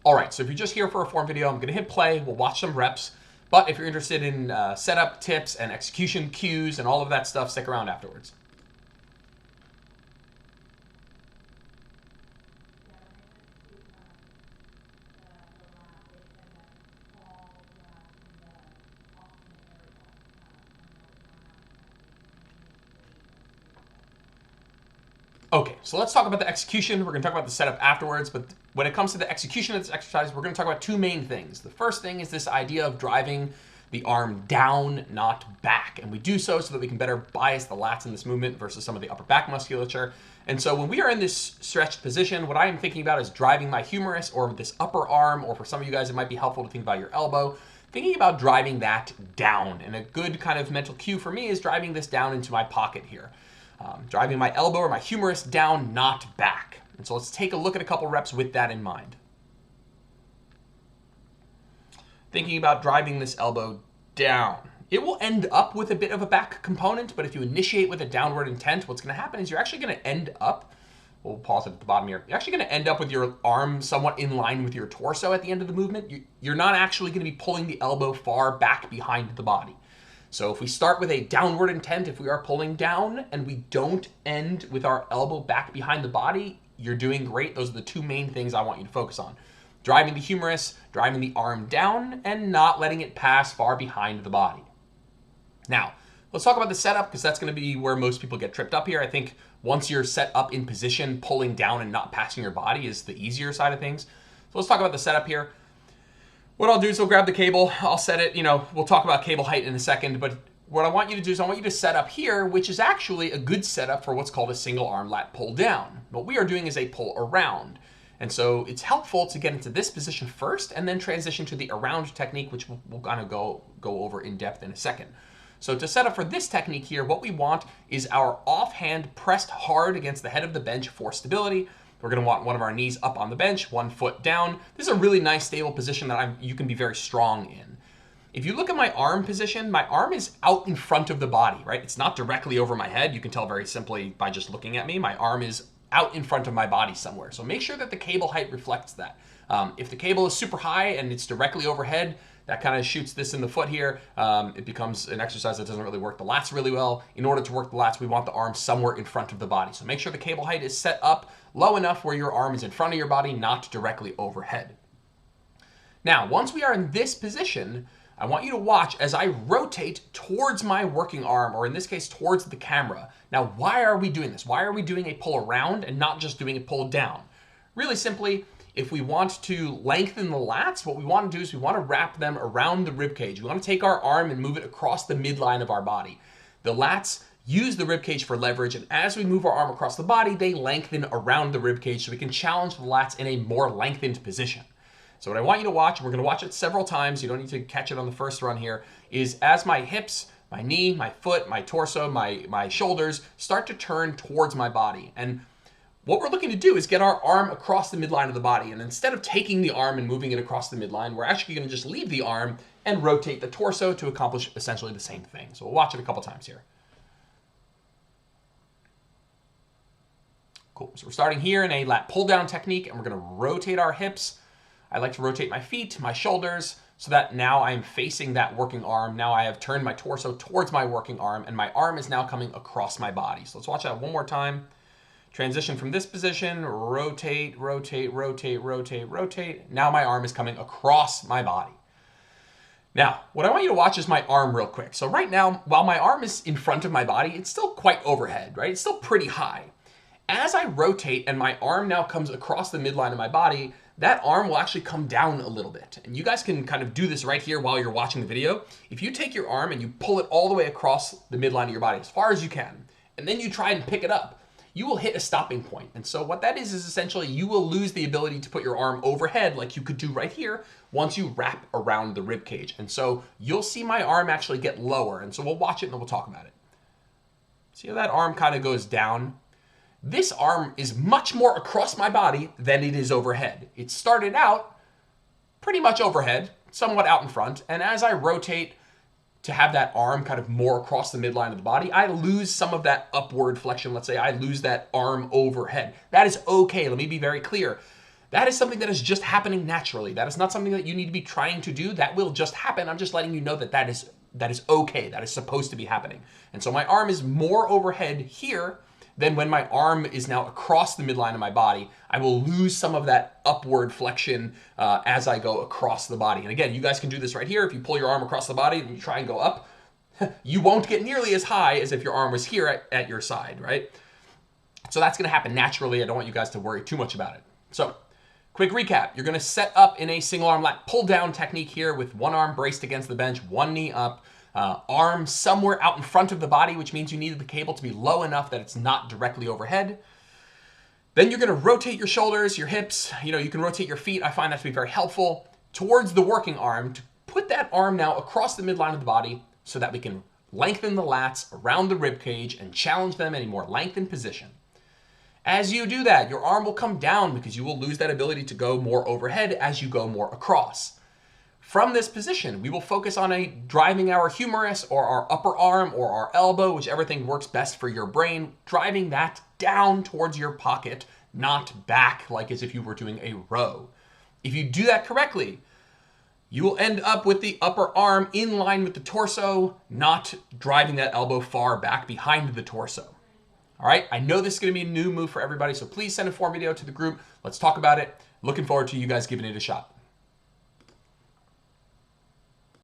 All right, so if you're just here for a form video, I'm gonna hit play, we'll watch some reps. But if you're interested in setup tips and execution cues and all of that stuff, stick around afterwards. Okay, so let's talk about the execution. We're gonna talk about the setup afterwards, but when it comes to the execution of this exercise, we're gonna talk about two main things. The first thing is this idea of driving the arm down, not back. And we do so that we can better bias the lats in this movement versus some of the upper back musculature. And so when we are in this stretched position, what I am thinking about is driving my humerus or this upper arm, or for some of you guys, it might be helpful to think about your elbow, thinking about driving that down. And a good kind of mental cue for me is driving this down into my pocket here. Driving my elbow or my humerus down, not back. And so let's take a look at a couple reps with that in mind. Thinking about driving this elbow down. It will end up with a bit of a back component, but if you initiate with a downward intent, what's going to happen is you're actually going to end up, we'll pause it at the bottom here, you're actually going to end up with your arm somewhat in line with your torso at the end of the movement. You're not actually going to be pulling the elbow far back behind the body. So if we start with a downward intent, if we are pulling down and we don't end with our elbow back behind the body, you're doing great. Those are the two main things I want you to focus on. Driving the humerus, driving the arm down, and not letting it pass far behind the body. Now, let's talk about the setup, because that's going to be where most people get tripped up here. I think once you're set up in position, pulling down and not passing your body is the easier side of things. So let's talk about the setup here. What I'll do is I'll grab the cable, I'll set it, we'll talk about cable height in a second, but what I want you to do is I want you to set up here, which is actually a good setup for what's called a single arm lat pull down. What we are doing is a pull around. And so it's helpful to get into this position first and then transition to the around technique, which we'll kind of go over in depth in a second. So to set up for this technique here, what we want is our offhand pressed hard against the head of the bench for stability. We're going to want one of our knees up on the bench, one foot down. This is a really nice stable position that you can be very strong in. If you look at my arm position, my arm is out in front of the body, right? It's not directly over my head. You can tell very simply by just looking at me. My arm is out in front of my body somewhere. So make sure that the cable height reflects that. If the cable is super high and it's directly overhead, that kind of shoots this in the foot here. It becomes an exercise that doesn't really work the lats really well. In order to work the lats, we want the arm somewhere in front of the body. So make sure the cable height is set up low enough where your arm is in front of your body, not directly overhead. Now, once we are in this position, I want you to watch as I rotate towards my working arm, or in this case, towards the camera. Now, why are we doing this? Why are we doing a pull around and not just doing a pull down? Really simply, if we want to lengthen the lats, what we want to do is we want to wrap them around the rib cage. We want to take our arm and move it across the midline of our body. The lats use the rib cage for leverage, and as we move our arm across the body, they lengthen around the rib cage so we can challenge the lats in a more lengthened position. So what I want you to watch, and we're going to watch it several times, you don't need to catch it on the first run here, is as my hips, my knee, my foot, my torso, my shoulders start to turn towards my body. And what we're looking to do is get our arm across the midline of the body. And instead of taking the arm and moving it across the midline, we're actually going to just leave the arm and rotate the torso to accomplish essentially the same thing. So we'll watch it a couple times here. Cool. So we're starting here in a lat pull down technique, and we're going to rotate our hips. I like to rotate my feet, my shoulders, so that now I'm facing that working arm. Now I have turned my torso towards my working arm, and my arm is now coming across my body. So let's watch that one more time. Transition from this position, rotate, rotate, rotate, rotate, rotate. Now my arm is coming across my body. Now, what I want you to watch is my arm real quick. So right now, while my arm is in front of my body, it's still quite overhead, right? It's still pretty high. As I rotate and my arm now comes across the midline of my body, that arm will actually come down a little bit. And you guys can kind of do this right here while you're watching the video. If you take your arm and you pull it all the way across the midline of your body as far as you can, and then you try and pick it up, you will hit a stopping point. And so what that is essentially you will lose the ability to put your arm overhead like you could do right here once you wrap around the rib cage. And so you'll see my arm actually get lower. And so we'll watch it and then we'll talk about it. See how that arm kind of goes down? This arm is much more across my body than it is overhead. It started out pretty much overhead, somewhat out in front. And as I rotate to have that arm kind of more across the midline of the body, I lose some of that upward flexion. Let's say I lose that arm overhead. That is okay. Let me be very clear. That is something that is just happening naturally. That is not something that you need to be trying to do. That will just happen. I'm just letting you know that that is okay. That is supposed to be happening. And so my arm is more overhead here than when my arm is now across the midline of my body. I will lose some of that upward flexion as I go across the body. And again, you guys can do this right here. If you pull your arm across the body and you try and go up, you won't get nearly as high as if your arm was here at your side, right? So that's going to happen naturally. I don't want you guys to worry too much about it. So quick recap. You're going to set up in a single arm lat pull down technique here with one arm braced against the bench, one knee up, arm somewhere out in front of the body, which means you need the cable to be low enough that it's not directly overhead. Then you're going to rotate your shoulders, your hips. You can rotate your feet. I find that to be very helpful towards the working arm to put that arm now across the midline of the body so that we can lengthen the lats around the rib cage and challenge them in a more lengthened position. As you do that, your arm will come down because you will lose that ability to go more overhead as you go more across. From this position, we will focus on driving our humerus or our upper arm or our elbow, whichever thing works best for your brain, driving that down towards your pocket, not back like as if you were doing a row. If you do that correctly, you will end up with the upper arm in line with the torso, not driving that elbow far back behind the torso. All right, I know this is going to be a new move for everybody, so please send a form video to the group. Let's talk about it. Looking forward to you guys giving it a shot.